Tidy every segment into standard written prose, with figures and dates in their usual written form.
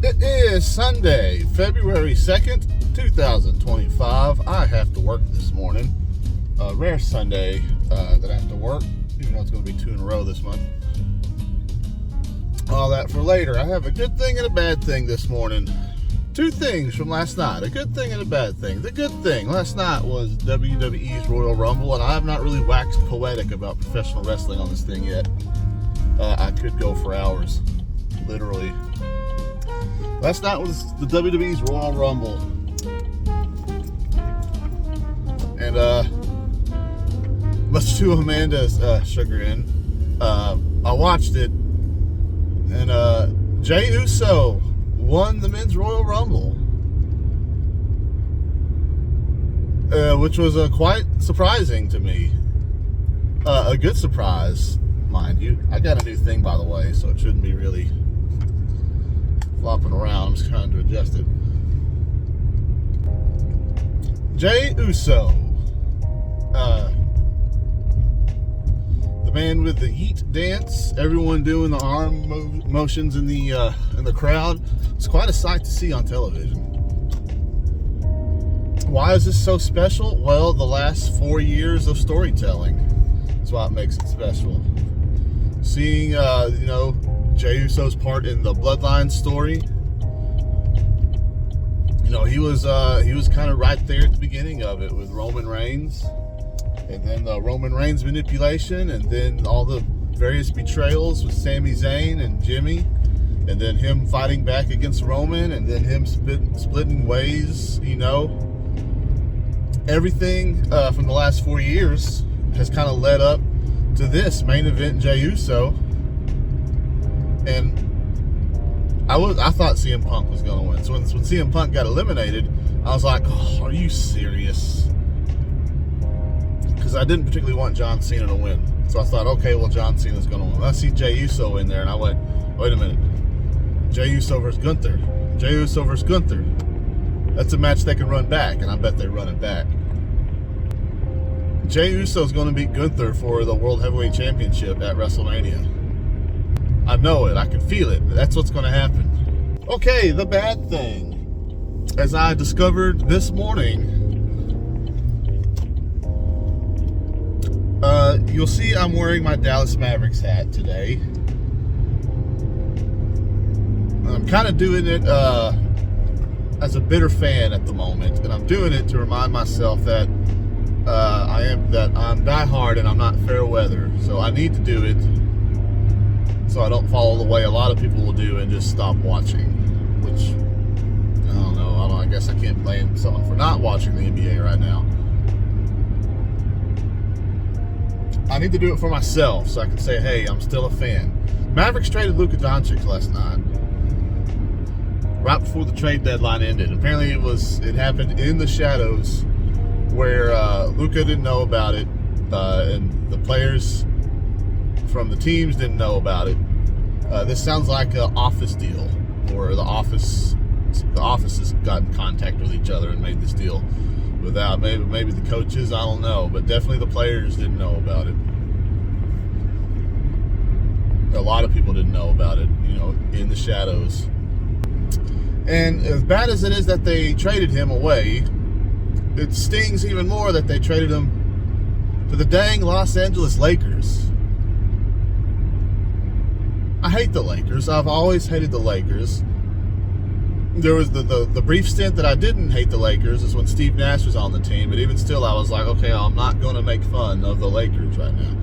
It is Sunday, February 2nd, 2025. I have to work this morning. A rare Sunday that I have to work, even though it's going to be 2 in a row this month. All that for later. I have a good thing and a bad thing this morning. 2 things from last night. A good thing and a bad thing. The good thing last night was WWE's Royal Rumble, and I have not really waxed poetic about professional wrestling on this thing yet. I could go for hours, literally. Last night was the WWE's Royal Rumble. And much to Amanda's chagrin, I watched it, and Jey Uso won the Men's Royal Rumble, which was quite surprising to me. A good surprise, mind you. I got a new thing, by the way, so it shouldn't be really flopping around. I'm just trying to adjust it. Jey Uso, the man with the yeet dance, everyone doing the arm motions in the crowd. It's quite a sight to see on television. Why is this so special? Well, the last 4 years of storytelling is why it makes it special. Seeing, Jey Uso's part in the Bloodline story. He was kind of right there at the beginning of it with Roman Reigns, and then the Roman Reigns manipulation, and then all the various betrayals with Sami Zayn and Jimmy, and then him fighting back against Roman, and then him splitting ways. Everything from the last 4 years has kind of led up to this main event, Jey Uso. And I thought CM Punk was going to win. So when CM Punk got eliminated, I was like, oh, are you serious? Because I didn't particularly want John Cena to win. So I thought, okay, well, John Cena's going to win. I see Jey Uso in there, and I went, wait a minute. Jey Uso versus Gunther. Jey Uso versus Gunther. That's a match they can run back, and I bet they run it back. Jey Uso's going to beat Gunther for the World Heavyweight Championship at WrestleMania. I know it. I can feel it. That's what's going to happen. Okay, the bad thing. As I discovered this morning, you'll see I'm wearing my Dallas Mavericks hat today. I'm kind of doing it as a bitter fan at the moment, and I'm doing it to remind myself that I'm diehard and I'm not fair weather. So I need to do it so I don't follow the way a lot of people will do and just stop watching, which, I don't know, I guess I can't blame someone for not watching the NBA right now. I need to do it for myself so I can say, hey, I'm still a fan. Mavericks traded Luka Doncic last night, right before the trade deadline ended. Apparently it happened in the shadows where Luka didn't know about it, and the players from the teams didn't know about it. This sounds like an office deal, or the offices got in contact with each other and made this deal without maybe the coaches. I don't know, but definitely the players didn't know about it. A lot of people didn't know about it, in the shadows. And as bad as it is that they traded him away, it stings even more that they traded him to the dang Los Angeles Lakers. I hate the Lakers. I've always hated the Lakers. There was the brief stint that I didn't hate the Lakers is when Steve Nash was on the team, but even still I was like, okay, I'm not going to make fun of the Lakers right now.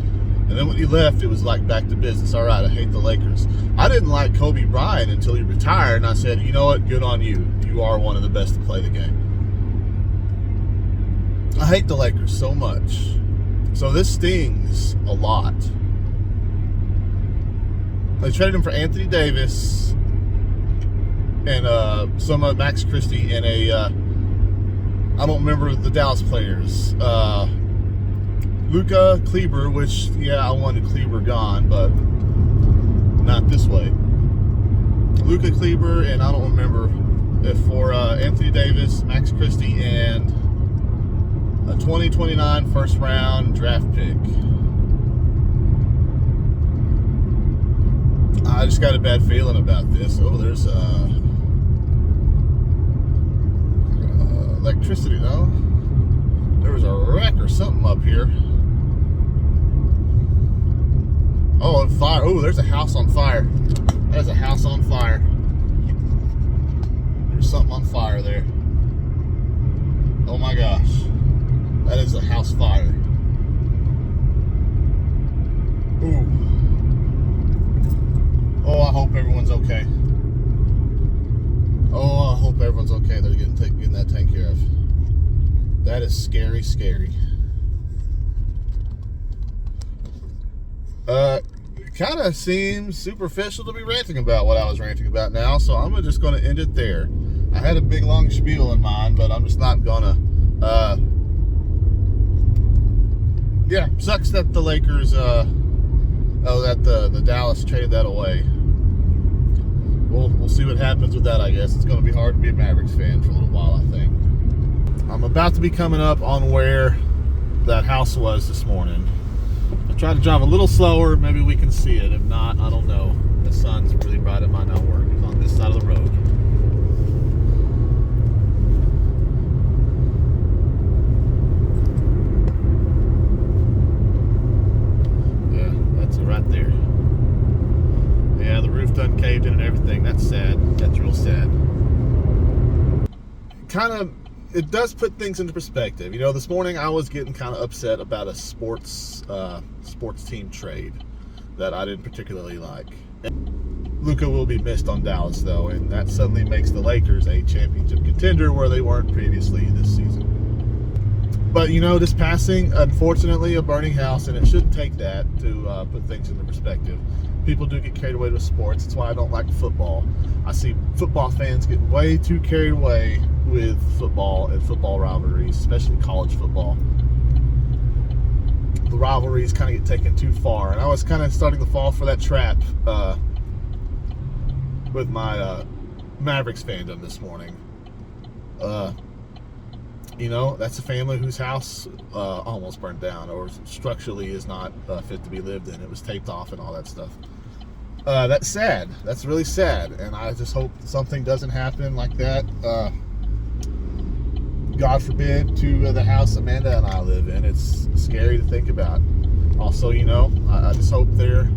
And then when he left, it was like back to business. All right, I hate the Lakers. I didn't like Kobe Bryant until he retired, and I said, you know what, good on you. You are one of the best to play the game. I hate the Lakers so much. So this stings a lot. They traded him for Anthony Davis and some Max Christie and I don't remember the Dallas players. Luka, Kleber, which, I wanted Kleber gone, but not this way. Luka, Kleber, and I don't remember if for Anthony Davis, Max Christie, and a 2029 first round draft pick. I just got a bad feeling about this. Oh, there's electricity, though. There was a wreck or something up here. Oh, a fire. Oh, there's a house on fire. There's a house on fire. There's something on fire there. Oh my gosh. That is a house fire. Ooh. Oh, I hope everyone's okay. Oh, I hope everyone's okay. They're getting that taken care of. That is scary, scary. It kind of seems superficial to be ranting about what I was ranting about now, so I'm just going to end it there. I had a big long spiel in mind, but I'm just not going to. Yeah, sucks that the Lakers, that the Dallas traded that away. We'll see what happens with that, I guess. It's going to be hard to be a Mavericks fan for a little while, I think. I'm about to be coming up on where that house was this morning. I tried to drive a little slower. Maybe we can see it. If not, I don't know. The sun's really bright. It might not work. It's on this side of the road. Yeah, that's it right there. Yeah, the roof done caved in and everything. That's sad. That's real sad. It does put things into perspective. You know, this morning I was getting kind of upset about a sports team trade that I didn't particularly like. Luka will be missed on Dallas, though, and that suddenly makes the Lakers a championship contender where they weren't previously this season. But, you know, this passing, unfortunately, a burning house, and it shouldn't take that to put things into perspective. People do get carried away with sports. That's why I don't like football. I see football fans get way too carried away with football and football rivalries, especially college football. The rivalries kind of get taken too far, and I was kind of starting to fall for that trap with my Mavericks fandom this morning. You know, that's a family whose house almost burned down, or structurally is not fit to be lived in. It was taped off and all that stuff. That's sad. That's really sad, and I just hope something doesn't happen like that. God forbid, to the house Amanda and I live in. It's scary to think about. Also, you know, I just hope they're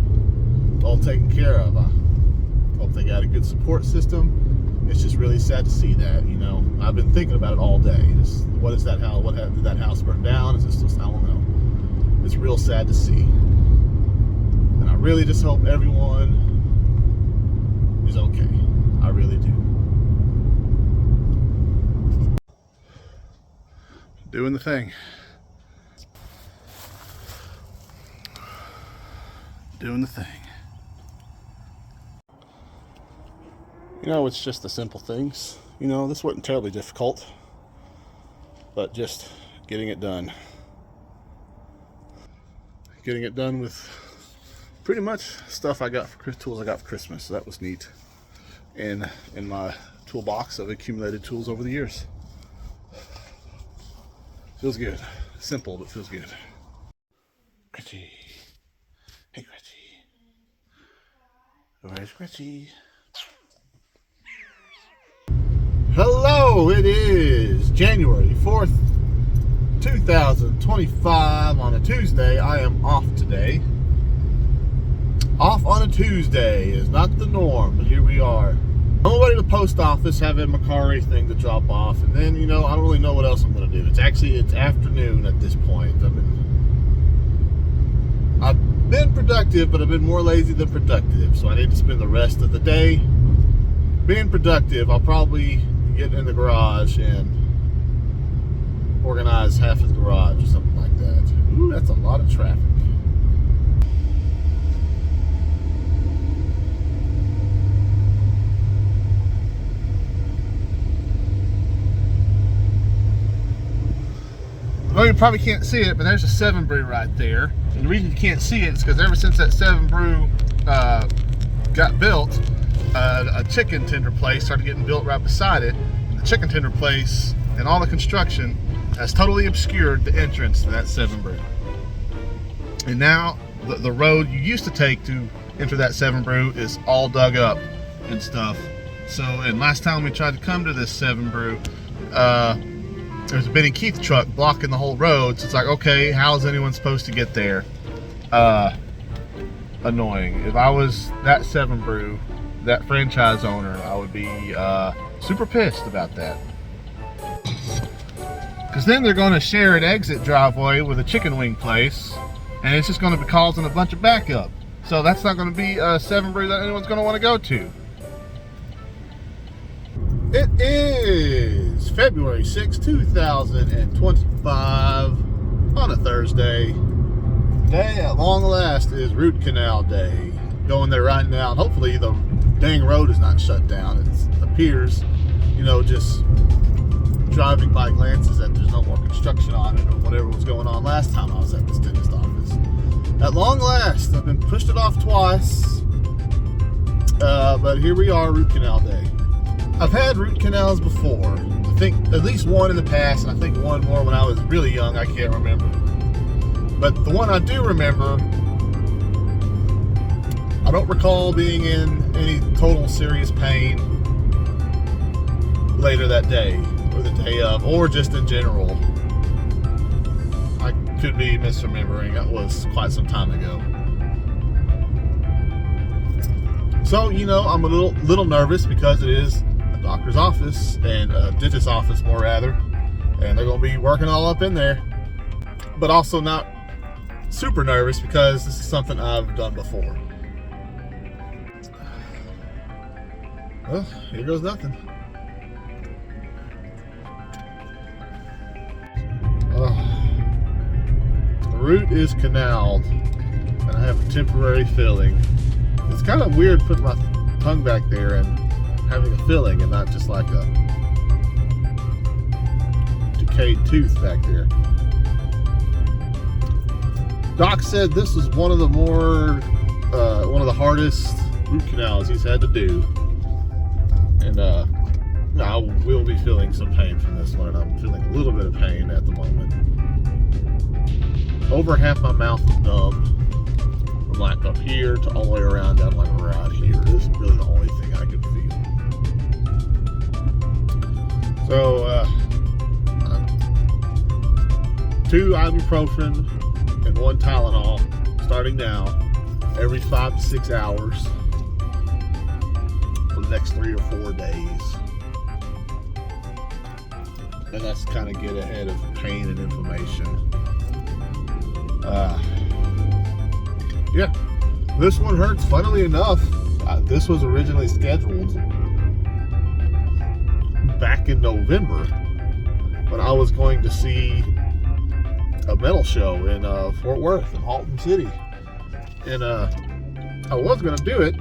all taken care of. I hope they got a good support system. It's just really sad to see that, you know. I've been thinking about it all day. What is that house? What happened? Did that house burn down? Is this just, I don't know. It's real sad to see. And I really just hope everyone is okay. I really do. Doing the thing. Doing the thing. You know, it's just the simple things. You know, this wasn't terribly difficult, but just getting it done. Getting it done with pretty much stuff I got for tools I got for Christmas. So that was neat. In my toolbox of accumulated tools over the years. Feels good. Simple, but feels good. Gretchy. Hey, Gretchy. Where's Gretchy? Hello, it is January 4th, 2025 on a Tuesday. I am off today. Off on a Tuesday is not the norm, but here we are. I'm on my way to the post office, having my car thing to drop off, and then, you know, I don't really know what else I'm going to do. It's afternoon at this point. I've been productive, but I've been more lazy than productive, so I need to spend the rest of the day being productive. I'll probably get in the garage and organize half of the garage or something like that. Ooh, that's a lot of traffic. Well, you probably can't see it, but there's a 7 Brew right there. And the reason you can't see it is because ever since that 7 Brew got built, a chicken tender place started getting built right beside it. The chicken tender place and all the construction has totally obscured the entrance to that 7 Brew. And now the road you used to take to enter that 7 Brew is all dug up and stuff. So, and last time we tried to come to this 7 Brew, there's a Benny Keith truck blocking the whole road. So it's like, okay, how is anyone supposed to get there? Annoying. If I was that 7 Brew, that franchise owner, I would be super pissed about that. Because then they're going to share an exit driveway with a chicken wing place, and it's just going to be causing a bunch of backup. So that's not going to be a 7 Brew that anyone's going to want to go to. It is February 6, 2025 on a Thursday. Today, at long last, is Root Canal Day. Going there right now, and hopefully the dang road is not shut down. It appears, you know, just driving by glances that there's no more construction on it or whatever was going on last time I was at this dentist office. At long last, I've been pushed it off twice, but here we are, Root Canal Day. I've had root canals before. I think at least one in the past, and I think one more when I was really young. I can't remember. But the one I do remember, I don't recall being in any total serious pain later that day, or the day of, or just in general. I could be misremembering. That was quite some time ago. So, you know, I'm a little nervous because it is doctor's office, and a dentist's office more rather, and they're going to be working all up in there, but also not super nervous because this is something I've done before. Well, here goes nothing. The root is canaled, and I have a temporary filling. It's kind of weird putting my tongue back there and having a filling and not just like a decayed tooth back there. Doc said this was one of the hardest root canals he's had to do, and I will be feeling some pain from this one, and I'm feeling a little bit of pain at the moment. Over half my mouth is numb, from like up here to all the way around down like right here. This is really the only thing I can feel. So, 2 ibuprofen and 1 Tylenol, starting now, every 5 to 6 hours for the next 3 or 4 days. And that's to kind of get ahead of pain and inflammation. Yeah, this one hurts. Funnily enough, this was originally scheduled back in November when I was going to see a metal show in Fort Worth in Halton City, and I was going to do it,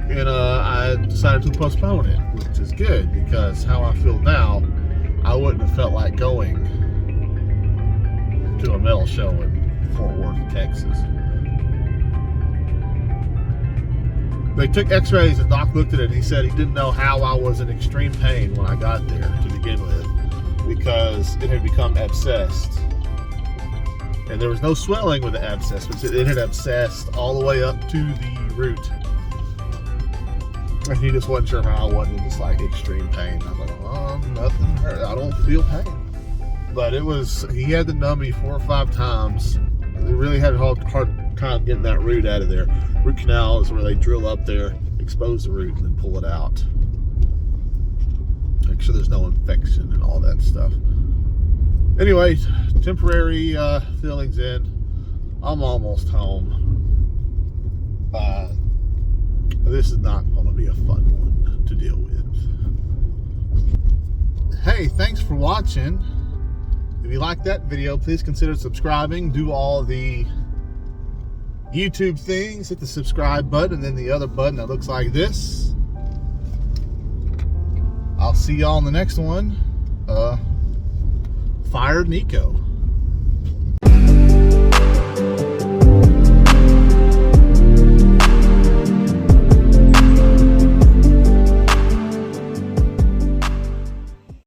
and I decided to postpone it, which is good because how I feel now, I wouldn't have felt like going to a metal show in Fort Worth, Texas. They took x-rays and Doc looked at it and he said he didn't know how I was in extreme pain when I got there to begin with, because it had become abscessed. And there was no swelling with the abscess, but it had abscessed all the way up to the root. And he just wasn't sure how I wasn't in just like extreme pain. I was like, oh, nothing hurt. I don't feel pain. But it was, he had to numb me 4 or 5 times. They really had a hard time getting that root out of there. Root canal is where they drill up there, expose the root, and then pull it out. Make sure there's no infection and all that stuff. Anyway, temporary fillings in. I'm almost home. This is not going to be a fun one to deal with. Hey, thanks for watching. If you like that video, please consider subscribing. Do all the YouTube things. Hit the subscribe button and then the other button that looks like this. I'll see y'all in the next one. Fired Nico.